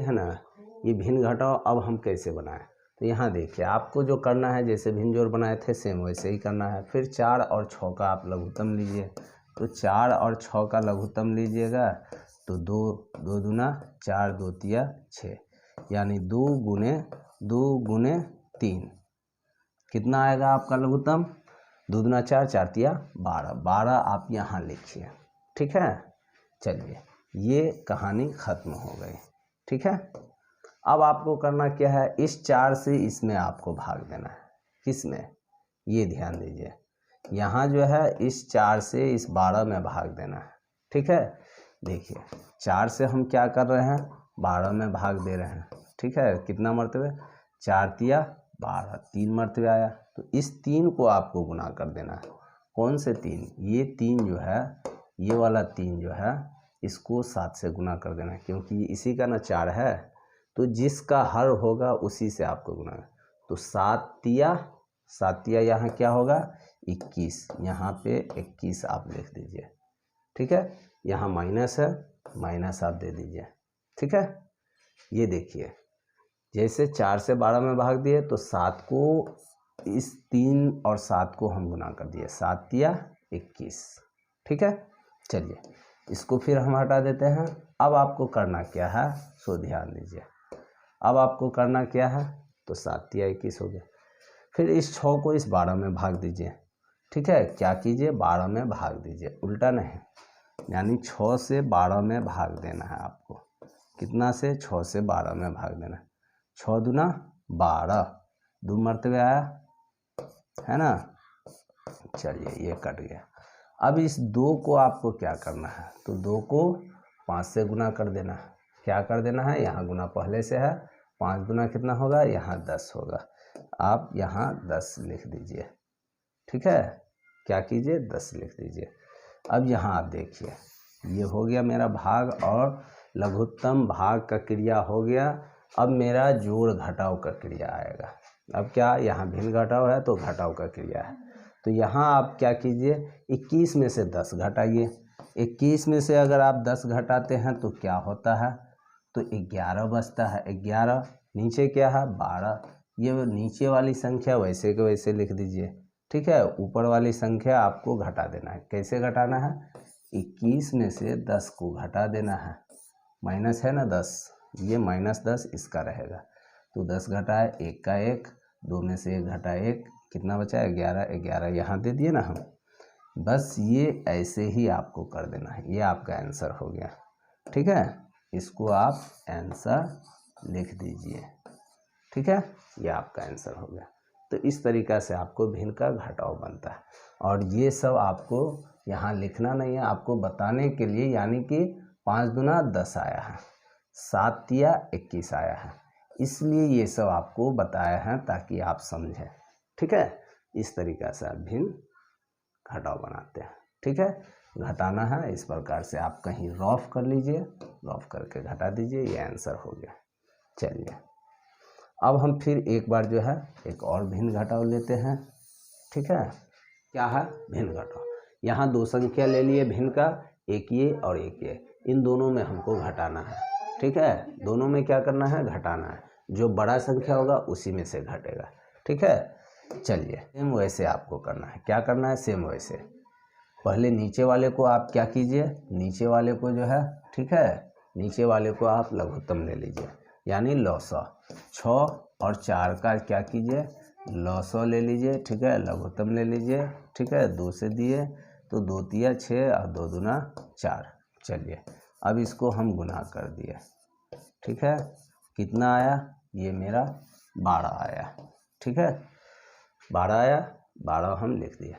है ना, ये भिन्न घटाओ अब हम कैसे बनाएं। तो यहाँ देखिए आपको जो करना है, जैसे भिन्न जोड़ बनाए थे सेम वैसे ही करना है। फिर 4 और 6 का आप लघुत्तम लीजिए। तो 4 और 6 का लघुत्तम लीजिएगा तो 2 दूना 4 2 तिया 6, यानी 2 गुने 3 कितना आएगा आपका लघुत्तम, 2 दूना 4 4 तिया 12, 12 आप यहाँ लिखिए। ठीक है, चलिए ये कहानी ख़त्म हो गई। ठीक है, अब आपको करना क्या है, इस 4 से इसमें आपको भाग देना है। किस में, ये ध्यान दीजिए, यहाँ जो है इस 4 से इस 12 में भाग देना है। ठीक है, देखिए 4 से हम क्या कर रहे हैं, 12 में भाग दे रहे हैं। ठीक है, कितना मरतबे, 4 तिया 12, 3 मरतबे आया। तो इस 3 को आपको गुना कर देना है। कौन से 3, ये 3 जो है, ये वाला 3 जो है, इसको 7 से गुना कर देना है, क्योंकि इसी का ना 4 है, तो जिसका हर होगा उसी से आपको गुना। तो 7 तिया यहाँ क्या होगा 21, यहाँ पे 21 आप लिख दीजिए। ठीक है, यहाँ माइनस है, माइनस आप दे दीजिए। ठीक है, ये देखिए जैसे 4 से 12 में भाग दिए तो 7 को इस 3 और 7 को हम गुना कर दिए, 7 तिया 21। ठीक है, चलिए इसको फिर हम हटा देते हैं। अब आपको करना क्या है, सो ध्यान दीजिए। अब आपको करना क्या है, तो 7 तिया 21 हो गया। फिर इस 6 को इस 12 में भाग दीजिए। ठीक है, क्या कीजिए, 12 में भाग दीजिए, उल्टा नहीं, यानी 6 से 12 में भाग देना है आपको। कितना से, 6 से 12 में भाग देना है। 6 दूना 12, 2 मरतबे आया है ना। चलिए ये कट गया। अब इस 2 को आपको क्या करना है, तो 2 को 5 से गुना कर देना है। क्या कर देना है, यहाँ गुना पहले से है, 5 गुना कितना होगा, यहाँ 10 होगा। आप यहाँ 10 लिख दीजिए। ठीक है, क्या कीजिए, 10 लिख दीजिए। अब यहाँ आप देखिए, ये हो गया मेरा भाग और लघुत्तम भाग का क्रिया हो गया। अब मेरा जोड़ घटाव का क्रिया आएगा। अब क्या, यहाँ भिन्न घटाव है तो घटाव का क्रिया है। तो यहाँ आप क्या कीजिए, 21 में से 10 घटाइए। 21 में से अगर आप 10 घटाते हैं तो क्या होता है, तो 11 बचता है। 11 नीचे क्या है 12, ये नीचे वाली संख्या वैसे के वैसे लिख दीजिए। ठीक है, ऊपर वाली संख्या आपको घटा देना है। कैसे घटाना है, 21 में से 10 को घटा देना है। माइनस है ना 10, ये -10 इसका रहेगा। तो 10 घटाए 1 का 1, 2 में से 1 घटा 1, कितना बचा, 11, 11 यहाँ दे दिए ना हम। बस ये ऐसे ही आपको कर देना है, ये आपका आंसर हो गया। ठीक है, इसको आप आंसर लिख दीजिए। ठीक है, ये आपका आंसर हो गया। तो इस तरीक़ा से आपको भिन्न का घटाव बनता है। और ये सब आपको यहाँ लिखना नहीं है, आपको बताने के लिए, यानी कि 5 दूना 10 आया है, 7 तिया 21 आया है, इसलिए ये सब आपको बताया है ताकि आप समझें। ठीक है, इस तरीक़ा से आप भिन्न घटाव बनाते हैं। ठीक है, घटाना है इस प्रकार से, आप कहीं रफ कर लीजिए, रफ करके घटा दीजिए, ये आंसर हो गया। चलिए अब हम फिर एक बार जो है एक और भिन्न घटाव लेते हैं। ठीक है, क्या है, भिन्न घटाव। यहाँ 2 संख्या ले लिए भिन्न का, एक ये और एक ये, इन दोनों में हमको घटाना है। ठीक है, दोनों में क्या करना है, घटाना है। जो बड़ा संख्या होगा उसी में से घटेगा। ठीक है, चलिए सेम वैसे आपको करना है। क्या करना है, सेम वैसे। पहले नीचे वाले को आप क्या कीजिए, नीचे वाले को जो है, ठीक है, नीचे वाले को आप लघुत्तम ले लीजिए, यानी लौसा। 6 और 4 का क्या कीजिए, लौसा ले लीजिए। ठीक है, लघुत्तम ले लीजिए। ठीक है, 2 से दिए तो 2 तिया 6 और 2 दूना 4। चलिए अब इसको हम गुना कर दिए। ठीक है, कितना आया, ये मेरा 12 आया। ठीक है, 12 आया, 12 हम लिख दिए।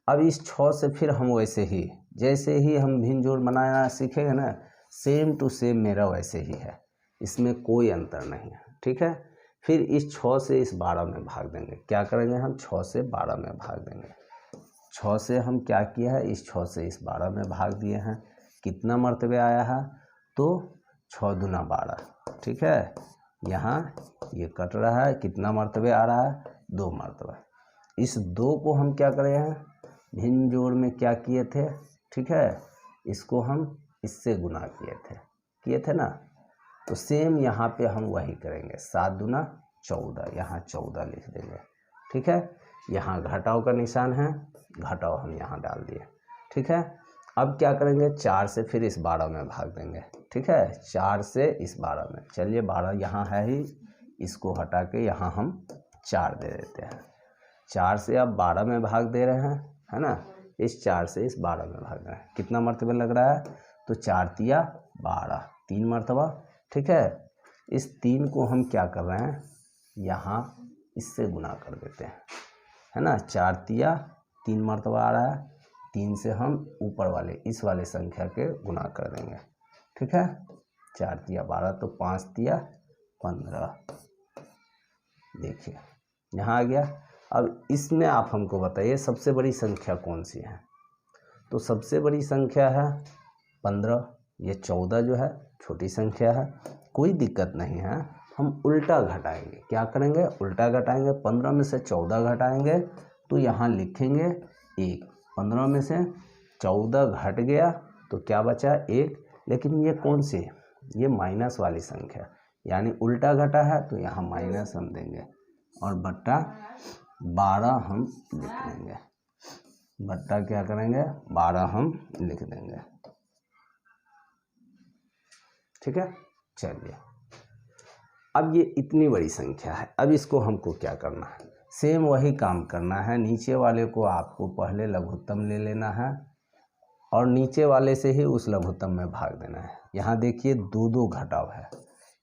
अब इस 6 से फिर हम वैसे ही, जैसे ही हम भिन्न जोड़ बनाना सीखेंगे ना, सेम टू सेम मेरा वैसे ही है, इसमें कोई अंतर नहीं है। ठीक है, फिर इस 6 से इस 12 में भाग देंगे। क्या करेंगे हम, 6 से 12 में भाग देंगे। 6 से हम क्या किया है, इस 6 से इस 12 में भाग दिए हैं। कितना मरतबे आया है, तो 6 दूना 12। ठीक है, यहाँ ये कट रहा है, कितना मरतबे आ रहा है, 2 मरतबा। इस 2 को हम क्या करे हैं, भिन्न जोड़ में क्या किए थे, ठीक है, इसको हम इससे गुना किए थे ना। तो सेम यहाँ पे हम वही करेंगे, 7 दूना 14, यहाँ 14 लिख देंगे। ठीक है, यहाँ घटाव का निशान है, घटाव हम यहाँ डाल दिए। ठीक है, अब क्या करेंगे, 4 से फिर इस 12 में भाग देंगे। ठीक है, 4 से इस 12 में, चलिए 12 यहाँ है ही, इसको हटा के यहाँ हम 4 दे देते हैं। 4 से अब 12 में भाग दे रहे हैं, है ना, इस 4 से इस 12 में भाग रहे हैं। कितना मरतबा लग रहा है, तो 4 तिया 12, 3 मरतबा। ठीक है, इस 3 को हम क्या कर रहे हैं, यहाँ इससे गुना कर देते हैं, है ना। 4 तिया 3 मरतबा आ रहा है, 3 से हम ऊपर वाले इस वाले संख्या के गुना कर देंगे। ठीक है, 4 तिया 12, तो 5 तिया 15, देखिए यहाँ आ गया। अब इसमें आप हमको बताइए सबसे बड़ी संख्या कौन सी है, तो सबसे बड़ी संख्या है 15, ये 14 जो है छोटी संख्या है, कोई दिक्कत नहीं है, हम उल्टा घटाएंगे। क्या करेंगे, उल्टा घटाएंगे, 15 में से 14 घटाएंगे तो यहाँ लिखेंगे 1, 15 में से 14 घट गया तो क्या बचा 1, लेकिन ये कौन सी, ये माइनस वाली संख्या, यानी उल्टा घटा है तो यहाँ माइनस हम देंगे और बट्टा 12 हम लिख देंगे, बट्टा क्या करेंगे 12 हम लिख देंगे। ठीक है, चलिए अब ये इतनी बड़ी संख्या है, अब इसको हमको क्या करना है, सेम वही काम करना है। नीचे वाले को आपको पहले लघुत्तम ले लेना है और नीचे वाले से ही उस लघुत्तम में भाग देना है। यहाँ देखिए 2 घटाव है,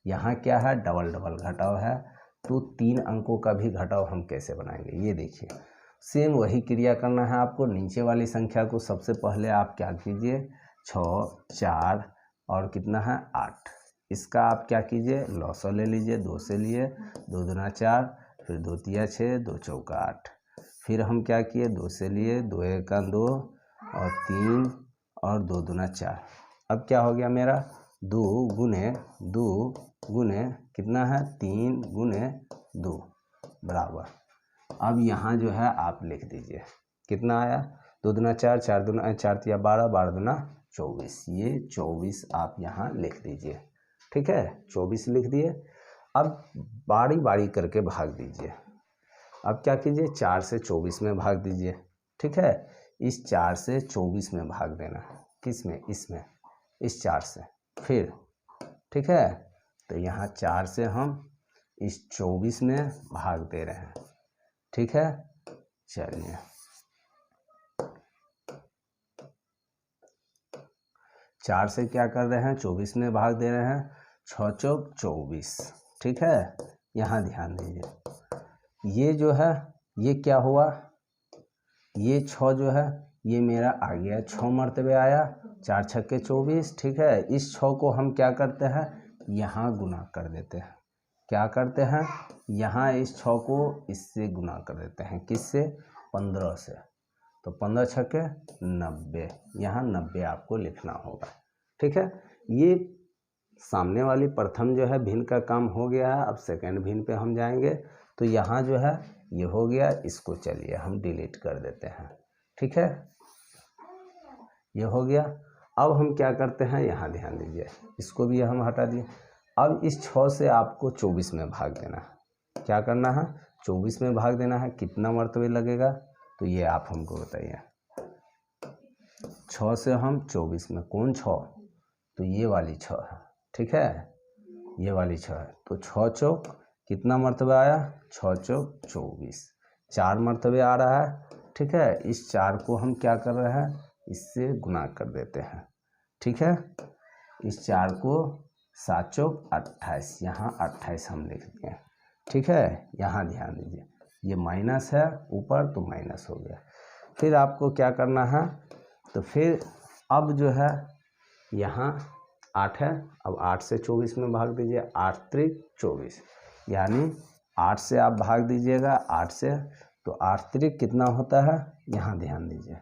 यहाँ क्या है डबल घटाव है, तो 3 अंकों का भी घटाव हम कैसे बनाएंगे, ये देखिए सेम वही क्रिया करना है आपको। नीचे वाली संख्या को सबसे पहले आप क्या कीजिए, 6 4 और कितना है 8, इसका आप क्या कीजिए लॉसो ले लीजिए, 2 से लिए, 2 दूना 4, फिर 2 तिया 6, 2 चौका 8, फिर हम क्या किए 2 से लिए, 2 एका 2 और 3 और 2 दूना 4। अब क्या हो गया मेरा 2 गुने कितना है 3 गुने 2 बराबर। अब यहाँ जो है आप लिख दीजिए कितना आया, 2 दूना 4, 4 दूना 4 तिया 12, 12 दूना 24, ये 24 आप यहाँ लिख दीजिए। ठीक है, 24 लिख दिए। अब बारी बारी करके भाग दीजिए। अब क्या कीजिए 4 से 24 में भाग दीजिए। ठीक है, इस 4 से 24 में भाग देना, किस में, इसमें, इस 4 से फिर। ठीक है, तो यहाँ 4 से हम इस 24 में भाग दे रहे हैं। ठीक है, चलिए 4 से क्या कर रहे हैं 24 में भाग दे रहे हैं, 6 चौक 24। ठीक है, यहाँ ध्यान दीजिए, ये जो है ये क्या हुआ, ये 6 जो है ये मेरा आ गया 6 मरतबे आया, 4 छक्के 24। ठीक है, इस 6 को हम क्या करते हैं यहाँ गुना कर देते हैं, क्या करते हैं यहाँ इस 6 को इससे गुना कर देते हैं, किससे 15 से, तो 15 छक्के 90, यहाँ 90 आपको लिखना होगा। ठीक है, ये सामने वाली प्रथम जो है भिन्न का काम हो गया है। अब सेकंड भिन्न पे हम जाएंगे, तो यहाँ जो है ये हो गया, इसको चलिए हम डिलीट कर देते हैं। ठीक है, ये हो गया। अब हम क्या करते हैं, यहाँ ध्यान दीजिए, इसको भी हम हटा दिए। अब इस 6 से आपको 24 में भाग देना है, क्या करना है 24 में भाग देना है, कितना मरतबे लगेगा, तो ये आप हमको बताइए। 6 से हम 24 में, कौन 6, तो ये वाली 6 है। ठीक है, ये वाली 6 है, तो 6 चौक कितना मरतबा आया, 6 चौक 24, 4 मरतबे आ रहा है। ठीक है, इस 4 को हम क्या कर रहे हैं, इससे गुना कर देते हैं। ठीक है, इस 4 को 7 चौक 28, यहाँ 28 हम लिख दिए। ठीक है, यहाँ ध्यान दीजिए, ये माइनस है ऊपर तो माइनस हो गया। फिर आपको क्या करना है, तो फिर अब जो है यहाँ 8 है, अब 8 से 24 में भाग दीजिए, 8 त्रिक 24, यानी 8 से आप भाग दीजिएगा 8 से, तो 8 त्रिक कितना होता है, यहाँ ध्यान दीजिए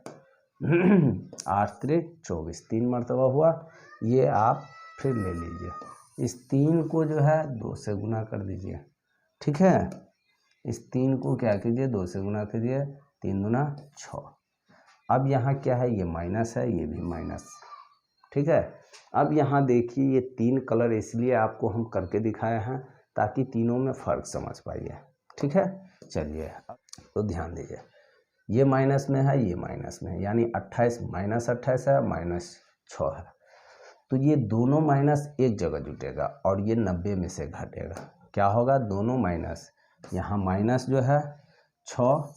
8 त्रिक 24, 3 मरतबा हुआ। ये आप फिर ले लीजिए, इस 3 को जो है 2 से गुना कर दीजिए। ठीक है, इस 3 को क्या कीजिए 2 से गुना कीजिए, 3 दूना 6। अब यहाँ क्या है, ये माइनस है, ये भी माइनस। ठीक है, अब यहाँ देखिए ये 3 कलर इसलिए आपको हम करके दिखाए हैं ताकि तीनों में फ़र्क समझ पाइए। ठीक है, चलिए तो ध्यान दीजिए, ये माइनस में है, ये माइनस में है, यानी 28 माइनस 28 है, माइनस 6 है। तो ये दोनों माइनस एक जगह जुटेगा और ये 90 में से घटेगा। क्या होगा, दोनों माइनस, यहाँ माइनस जो है 6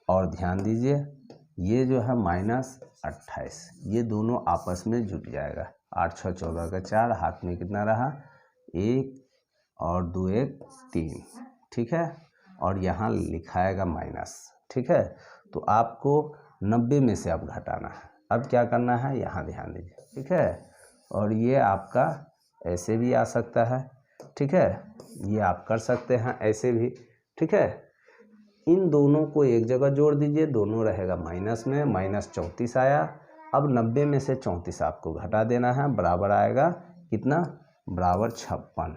और ध्यान दीजिए ये जो है माइनस 28, ये दोनों आपस में जुट जाएगा। 8 6 14 का 4, हाथ में कितना रहा 1 और 2 1 3। ठीक है, और यहाँ लिखाएगा माइनस। ठीक है, तो आपको 90 में से अब घटाना है। अब क्या करना है, यहाँ ध्यान दीजिए। ठीक है, और ये आपका ऐसे भी आ सकता है। ठीक है, ये आप कर सकते हैं ऐसे भी। ठीक है, इन दोनों को एक जगह जोड़ दीजिए, दोनों रहेगा माइनस में, माइनस 34 आया। अब 90 में से 34 आपको घटा देना है, बराबर आएगा कितना, बराबर 56।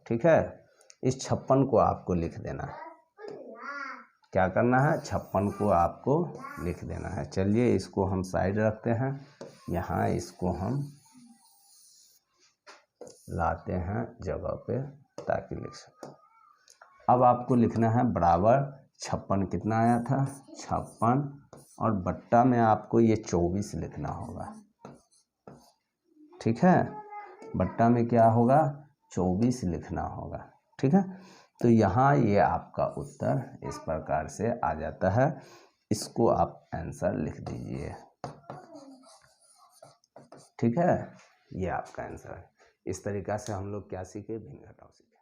ठीक है, इस 56 को आपको लिख देना है। क्या करना है, 56 को आपको लिख देना है। चलिए इसको हम साइड रखते हैं, यहाँ इसको हम लाते हैं जगह पे ताकि लिख सकें। अब आपको लिखना है बराबर 56 कितना आया था 56, और बट्टा में आपको ये 24 लिखना होगा। ठीक है, बट्टा में क्या होगा 24 लिखना होगा। ठीक है, तो यहाँ ये आपका उत्तर इस प्रकार से आ जाता है। इसको आप आंसर लिख दीजिए। ठीक है, ये आपका आंसर है। इस तरीक़ा से हम लोग क्या सीखे, भिन्न घटाव सीखे।